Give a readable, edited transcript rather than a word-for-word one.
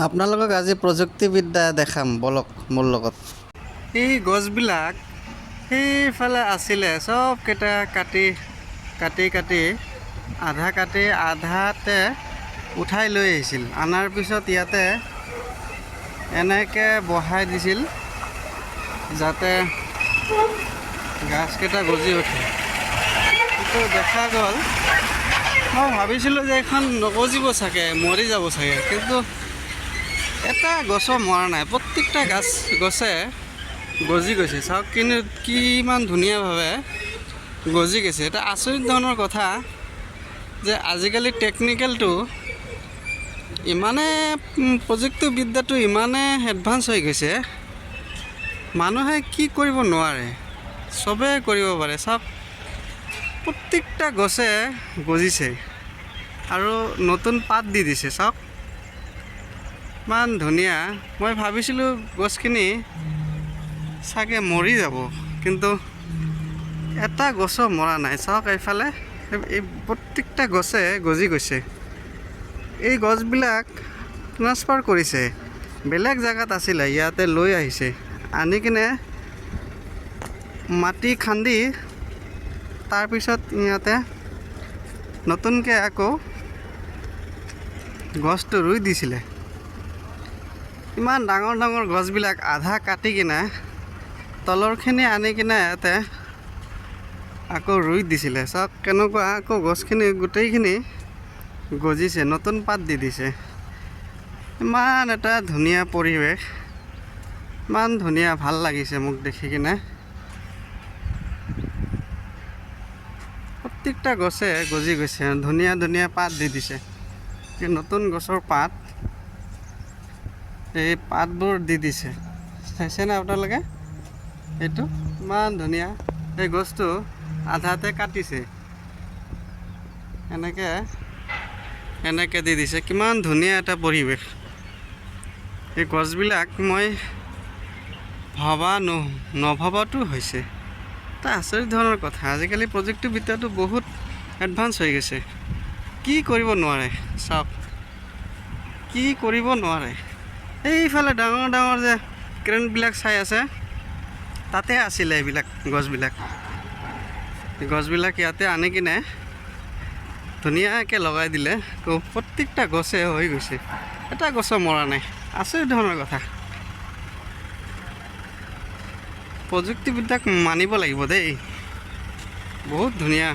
আপোনালোকক আজি প্ৰযুক্তিবিদ্যা দেখাম বলক মোৰ লগত। এই গছবিলাক সেইফালে আছিলে চবকেইটা কাটি আধাতে উঠাই লৈ আহিছিল। আনাৰ পিছত ইয়াতে এনেকৈ বহাই দিছিল যাতে গাছকেইটা গজি উঠে। কিন্তু দেখা গ'ল, মই ভাবিছিলোঁ যে এইখন নগজিব চাগে, মৰি যাব চাগে, কিন্তু এটা গছো মৰা নাই। প্ৰত্যেকটা গছে গজি গৈছে। চাওক কিমান ধুনীয়াভাৱে গজি গৈছে। এটা আচৰিত ধৰণৰ কথা যে আজিকালি টেকনিকেলটো প্ৰযুক্তিবিদ্যাটো ইমানে এডভান্স হৈ গৈছে, মানুহে কি কৰিব নোৱাৰে চবেই কৰিব পাৰে। চাওক প্ৰত্যেকটা গছে গজিছে আৰু নতুন পাত দি দিছে। চাওক ইমান ধুনীয়া। মই ভাবিছিলোঁ গছখিনি চাগে মৰি যাব, কিন্তু এটা গছো মৰা নাই। চাওক এইফালে এই প্ৰত্যেকটা গছে গজি গৈছে। এই গছবিলাক ট্ৰান্সফাৰ কৰিছে, বেলেগ জেগাত আছিলে, ইয়াতে লৈ আহিছে, আনি কিনে মাটি খান্দি তাৰপিছত ইয়াতে নতুনকৈ আকৌ গছটো ৰুই দিছিলে। ইমান ডাঙৰ ডাঙৰ গছবিলাক আধা কাটি কিনে তলৰখিনি আনি কিনে ইয়াতে আকৌ ৰুই দিছিলে। চাওক কেনেকুৱা আকৌ গছখিনি গোটেইখিনি গজিছে, নতুন পাত দি দিছে। ইমান এটা ধুনীয়া পৰিৱেশ, ইমান ধুনীয়া, ভাল লাগিছে মোক দেখি কিনে। প্ৰত্যেকটা গছে গজি গৈছে, ধুনীয়া ধুনীয়া পাত দি দিছে। এই নতুন গছৰ পাত, এই পাতবোৰ দি দিছে, চাইছেনে আপোনালোকে? এইটো ইমান ধুনীয়া। এই গছটো আধাতে কাটিছে, এনেকৈ দি দিছে। কিমান ধুনীয়া এটা পৰিৱেশ। এই গছবিলাক মই নভবাটো হৈছে। এটা আচৰিত ধৰণৰ কথা। আজিকালি প্ৰযুক্তিবিদ্যাটো বহুত এডভান্স হৈ গৈছে। কি কৰিব নোৱাৰে, চাওক কি কৰিব নোৱাৰে। এইফালে ডাঙৰ ডাঙৰ যে ক্ৰেনবিলাক চাই আছে, তাতে আছিলে এইবিলাক গছবিলাক ইয়াতে আনি কিনে ধুনীয়াকৈ লগাই দিলে। প্ৰত্যেকটা গছে হৈ গৈছে, এটা গছো মৰা নাই। আচৰিত ধৰণৰ কথা। প্ৰযুক্তিবিদ্যাক মানিব লাগিব দেই, বহুত ধুনীয়া।